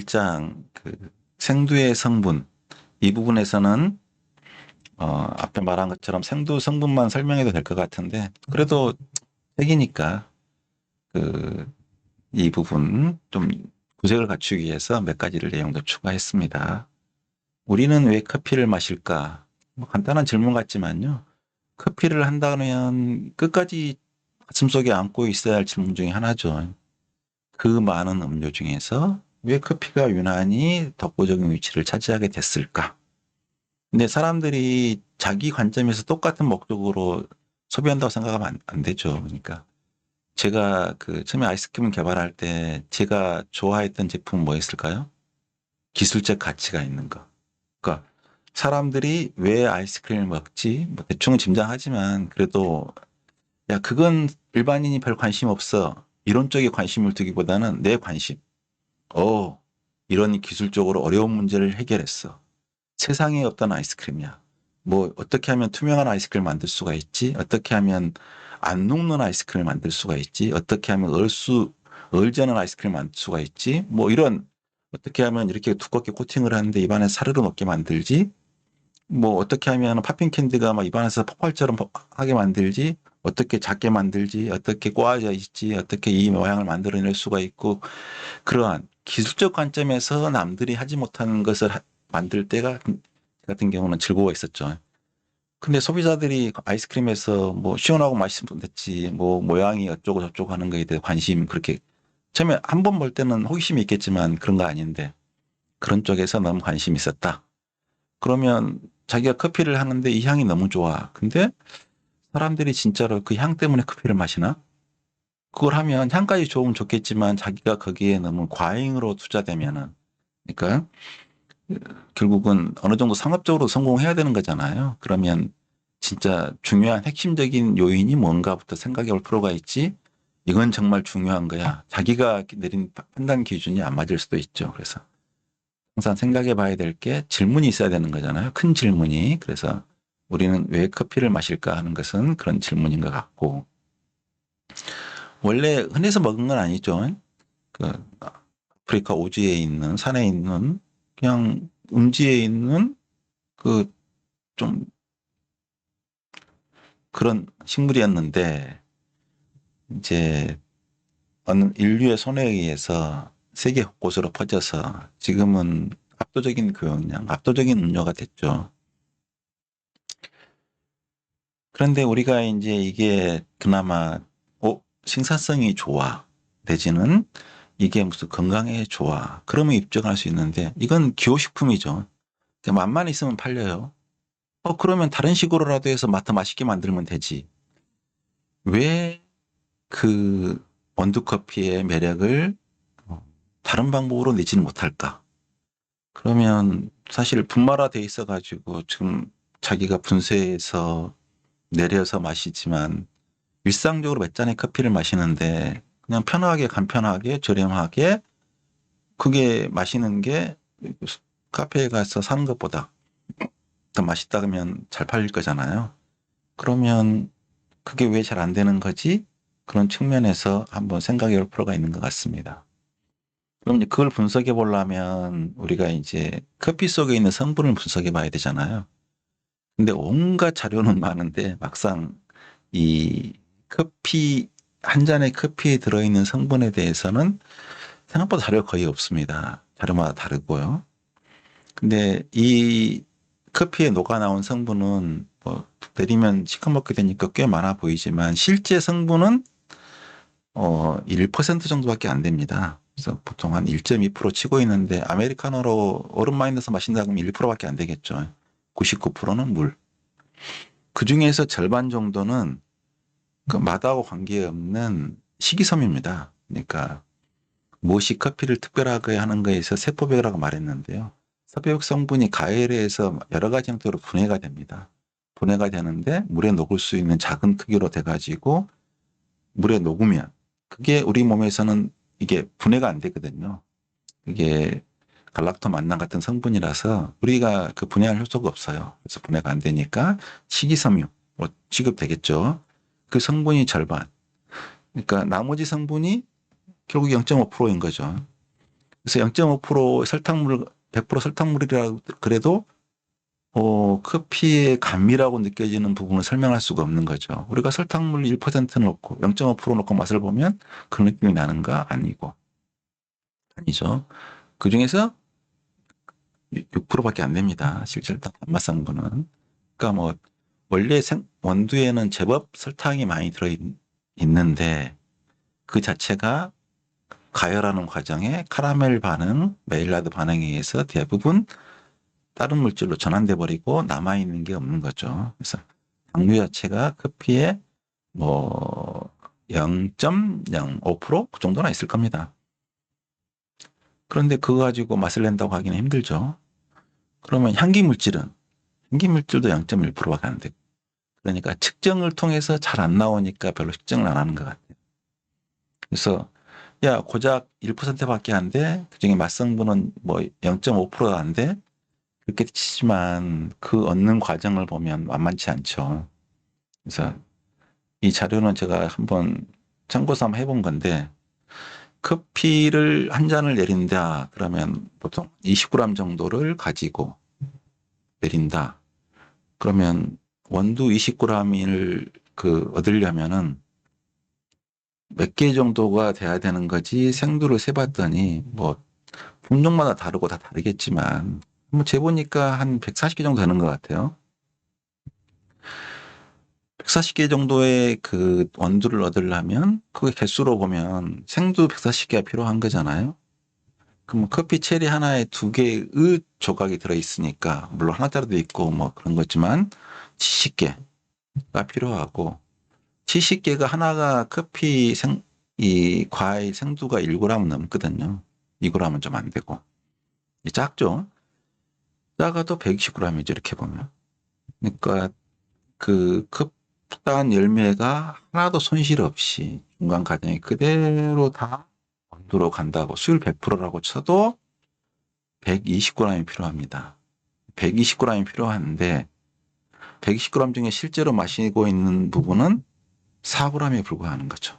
1장 생두의 성분 이 부분에서는 앞에 말한 것처럼 생두 성분만 설명해도 될 것 같은데 그래도 책이니까 이 부분 좀 구색을 갖추기 위해서 몇 가지를 내용도 추가했습니다. 우리는 왜 커피를 마실까? 뭐 간단한 질문 같지만요. 커피를 한다면 끝까지 가슴속에 안고 있어야 할 질문 중에 하나죠. 그 많은 음료 중에서 왜 커피가 유난히 독보적인 위치를 차지하게 됐을까? 근데 사람들이 자기 관점에서 똑같은 목적으로 소비한다고 생각하면 안 되죠. 그러니까 제가 처음에 아이스크림 개발할 때 제가 좋아했던 제품은 뭐였을까요? 기술적 가치가 있는 거. 그러니까 사람들이 왜 아이스크림을 먹지? 뭐 대충은 짐작하지만 그래도 야, 그건 일반인이 별 관심 없어. 이런 쪽에 관심을 두기보다는 내 관심. 어, 이런 기술적으로 어려운 문제를 해결했어. 세상에 없던 아이스크림이야. 뭐 어떻게 하면 투명한 아이스크림을 만들 수가 있지? 어떻게 하면 안 녹는 아이스크림을 만들 수가 있지? 어떻게 하면 얼지 않은 아이스크림을 만들 수가 있지? 뭐 이런 어떻게 하면 이렇게 두껍게 코팅을 하는데 입안에 사르르 녹게 만들지? 뭐 어떻게 하면 팝핑 캔디가 막 입안에서 폭발처럼 하게 만들지? 어떻게 작게 만들지? 어떻게 꼬아져 있지? 어떻게 이 모양을 만들어낼 수가 있고 그러한 기술적 관점에서 남들이 하지 못하는 것을 만들 때가 같은 경우는 즐거워했었죠. 근데 소비자들이 아이스크림에서 뭐 시원하고 맛있으면 됐지, 뭐 모양이 어쩌고 저쩌고 하는 거에 대해 관심 그렇게 처음에 한 번 볼 때는 호기심이 있겠지만 그런 거 아닌데 그런 쪽에서 너무 관심이 있었다. 그러면 자기가 커피를 하는데 이 향이 너무 좋아. 근데 사람들이 진짜로 그 향 때문에 커피를 마시나? 그걸 하면 향까지 좋으면 좋겠지만 자기가 거기에 너무 과잉으로 투자되면은 그러니까 결국은 어느 정도 상업적으로 성공해야 되는 거잖아요. 그러면 진짜 중요한 핵심적인 요인이 뭔가부터 생각해 볼 필요가 있지. 이건 정말 중요한 거야. 자기가 내린 판단 기준이 안 맞을 수도 있죠. 그래서 항상 생각해 봐야 될 게 질문이 있어야 되는 거잖아요. 큰 질문이. 그래서 우리는 왜 커피를 마실까 하는 것은 그런 질문인 것 같고. 원래 흔해서 먹은 건 아니죠. 그 아프리카 오지에 있는 산에 있는 그냥 음지에 있는 그 좀 그런 식물이었는데 이제 어느 인류의 손에 의해서 세계 곳곳으로 퍼져서 지금은 압도적인 교역량, 압도적인 음료가 됐죠. 그런데 우리가 이제 이게 그나마 생산성이 좋아 내지는 이게 무슨 건강에 좋아 그러면 입증할 수 있는데 이건 기호식품이죠. 맛만 있으면 팔려요. 그러면 다른 식으로라도 해서 더 맛있게 만들면 되지. 왜 원두커피의 매력을 다른 방법으로 내지는 못할까? 그러면 사실 분말화돼 있어가지고 지금 자기가 분쇄해서 내려서 마시지만 일상적으로 몇 잔의 커피를 마시는데 그냥 편하게 간편하게 저렴하게 그게 마시는 게 카페에 가서 사는 것보다 더 맛있다 그러면 잘 팔릴 거잖아요. 그러면 그게 왜 잘 안 되는 거지? 그런 측면에서 한번 생각해 볼 필요가 있는 것 같습니다. 그럼 이제 그걸 분석해 보려면 우리가 이제 커피 속에 있는 성분을 분석해 봐야 되잖아요. 근데 온갖 자료는 많은데 막상 이 커피, 한 잔의 커피에 들어있는 성분에 대해서는 생각보다 자료가 거의 없습니다. 자료마다 다르고요. 근데 이 커피에 녹아 나온 성분은 뭐 내리면 시커멓게 되니까 꽤 많아 보이지만 실제 성분은 1% 정도밖에 안 됩니다. 그래서 보통 한 1.2% 치고 있는데 아메리카노로 얼음 많이 넣어서 마신다 그러면 1%밖에 안 되겠죠. 99%는 물. 그 중에서 절반 정도는 그 맛하고 관계없는 식이섬유입니다. 그러니까 무엇이 커피를 특별하게 하는 거에서 세포벽이라고 말했는데요. 섭외육 성분이 가열해서 여러 가지 형태로 분해가 됩니다. 분해가 되는데 물에 녹을 수 있는 작은 크기로 돼가지고 물에 녹으면 그게 우리 몸에서는 이게 분해가 안 되거든요. 이게 갈락토 만능 같은 성분이라서 우리가 그 분해할 효소가 없어요. 그래서 분해가 안 되니까 식이섬유 뭐 취급되겠죠. 그 성분이 절반. 그러니까 나머지 성분이 결국 0.5%인 거죠. 그래서 0.5% 설탕물, 100% 설탕물이라 그래도 커피의 감미라고 느껴지는 부분을 설명할 수가 없는 거죠. 우리가 설탕물 1% 넣고 0.5% 넣고 맛을 보면 그 느낌이 나는가? 아니고. 아니죠. 그 중에서 6%밖에 안 됩니다. 실질 단맛성분은. 그러니까 뭐 원래 원두에는 제법 설탕이 많이 있는데 그 자체가 가열하는 과정에 카라멜 반응, 메일라드 반응에 의해서 대부분 다른 물질로 전환돼 버리고 남아 있는 게 없는 거죠. 그래서 당류 자체가 커피에 뭐 0.05%그 정도나 있을 겁니다. 그런데 그거 가지고 맛을 낸다고 하기는 힘들죠. 그러면 향기 물질도 0.1%밖에 안 되고. 그러니까 측정을 통해서 잘 안 나오니까 별로 측정을 안 하는 것 같아요. 그래서 야 고작 1%밖에 안 돼. 그중에 맛성분은 뭐 0.5%가 안 돼. 그렇게 치지만 그 얻는 과정을 보면 만만치 않죠. 그래서 이 자료는 제가 한번 참고서 한번 해본 건데 커피를 한 잔을 내린다 그러면 보통 20g 정도를 가지고 내린다. 그러면 원두 20g을 얻으려면은 몇 개 정도가 돼야 되는 거지 생두를 세봤더니 뭐 품종마다 다르고 다 다르겠지만 뭐 재보니까 한 140개 정도 되는 것 같아요. 140개 정도의 그 원두를 얻으려면 그 개수로 보면 생두 140개가 필요한 거잖아요. 그럼 커피 체리 하나에 2개의 조각이 들어있으니까 물론 하나짜리도 있고 뭐 그런 거지만 70개가 필요하고 70개가 하나가 이 과일 생두가 1g 넘거든요. 2g은 좀 안 되고 작죠. 작아도 120g이죠 이렇게 보면. 그러니까 그 컵단 열매가 하나도 손실 없이 중간 과정이 그대로 다 원두로 간다고 수율 100%라고 쳐도 120g이 필요합니다. 120g이 필요한데 120g 중에 실제로 마시고 있는 부분은 4g에 불과하는 거죠.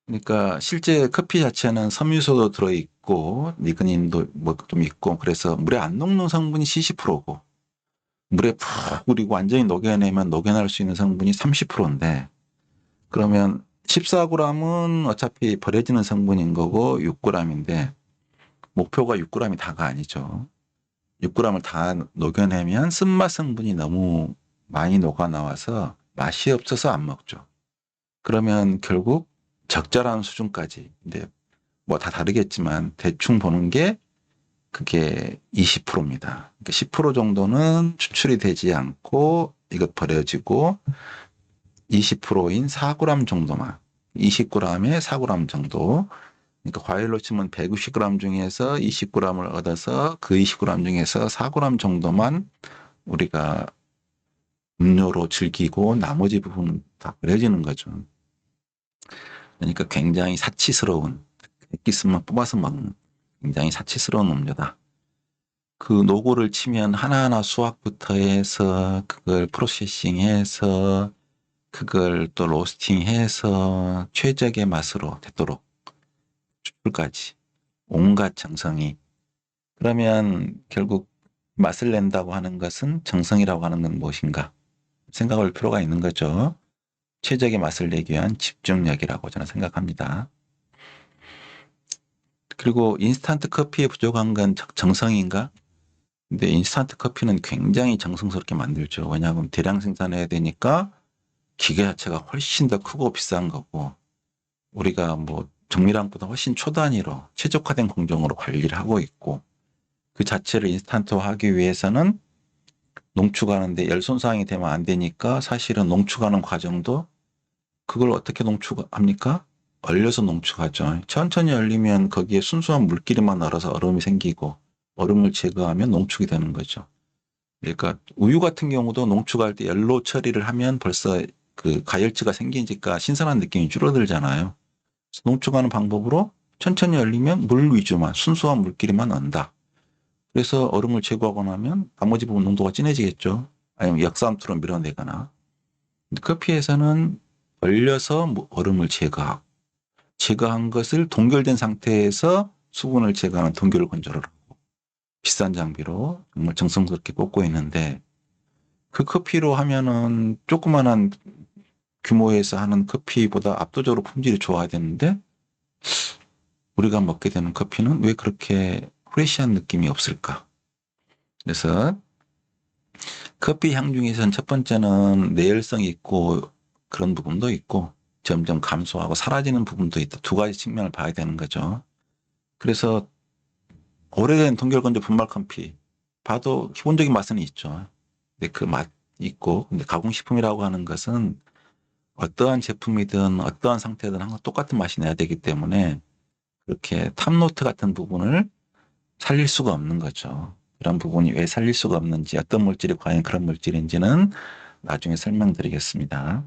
그러니까 실제 커피 자체는 섬유소도 들어있고 니그닌도 뭐 좀 있고 그래서 물에 안 녹는 성분이 70%고 물에 푹 우리고 완전히 녹여내면 녹여낼 수 있는 성분이 30%인데 그러면 14g은 어차피 버려지는 성분인 거고 6g인데 목표가 6g이 다가 아니죠. 6g을 다 녹여내면 쓴맛 성분이 너무 많이 녹아 나와서 맛이 없어서 안 먹죠. 그러면 결국 적절한 수준까지 근데 뭐 다 다르겠지만 대충 보는 게 그게 20%입니다. 그러니까 10% 정도는 추출이 되지 않고 이것 버려지고 20%인 4g 정도만 20g에 4g 정도 그러니까 과일로 치면 150g 중에서 20g을 얻어서 그 20g 중에서 4g 정도만 우리가 음료로 즐기고 나머지 부분은 다 버려지는 거죠. 그러니까 굉장히 사치스러운 액기스만 뽑아서 먹는 굉장히 사치스러운 음료다. 그 노고를 치면 하나하나 수확부터 해서 그걸 프로세싱해서 그걸 또 로스팅해서 최적의 맛으로 되도록 추출까지 온갖 정성이 그러면 결국 맛을 낸다고 하는 것은 정성이라고 하는 건 무엇인가 생각할 필요가 있는 거죠. 최적의 맛을 내기 위한 집중력이라고 저는 생각합니다. 그리고 인스턴트 커피에 부족한 건 정성인가? 근데 인스턴트 커피는 굉장히 정성스럽게 만들죠. 왜냐하면 대량 생산해야 되니까 기계 자체가 훨씬 더 크고 비싼 거고 우리가 뭐 정밀함보다 훨씬 초단위로 최적화된 공정으로 관리를 하고 있고 그 자체를 인스턴트화하기 위해서는 농축하는데 열 손상이 되면 안 되니까 사실은 농축하는 과정도 그걸 어떻게 농축합니까? 얼려서 농축하죠. 천천히 얼리면 거기에 순수한 물기름만 얼어서 얼음이 생기고 얼음을 제거하면 농축이 되는 거죠. 그러니까 우유 같은 경우도 농축할 때 열로 처리를 하면 벌써 그 가열치가 생기니까 신선한 느낌이 줄어들잖아요. 농축하는 방법으로 천천히 얼리면 물 위주만 순수한 물기름만 얻는다. 그래서 얼음을 제거하고 나면 나머지 부분 농도가 진해지겠죠. 아니면 역삼투로 밀어내거나. 커피에서는 얼려서 얼음을 제거하고 제거한 것을 동결된 상태에서 수분을 제거하는 동결 건조를 하고 비싼 장비로 정말 정성스럽게 꽂고 있는데 그 커피로 하면은 조그만한 규모에서 하는 커피보다 압도적으로 품질이 좋아야 되는데 우리가 먹게 되는 커피는 왜 그렇게 프레시한 느낌이 없을까? 그래서 커피 향 중에서는 첫 번째는 내열성이 있고 그런 부분도 있고 점점 감소하고 사라지는 부분도 있다. 두 가지 측면을 봐야 되는 거죠. 그래서 오래된 동결건조 분말 커피 봐도 기본적인 맛은 있죠. 근데 그 맛 있고 근데 가공식품이라고 하는 것은 어떠한 제품이든 어떠한 상태든 항상 똑같은 맛이 나야 되기 때문에 그렇게 탑노트 같은 부분을 살릴 수가 없는 거죠. 그런 부분이 왜 살릴 수가 없는지 어떤 물질이 과연 그런 물질인지는 나중에 설명드리겠습니다.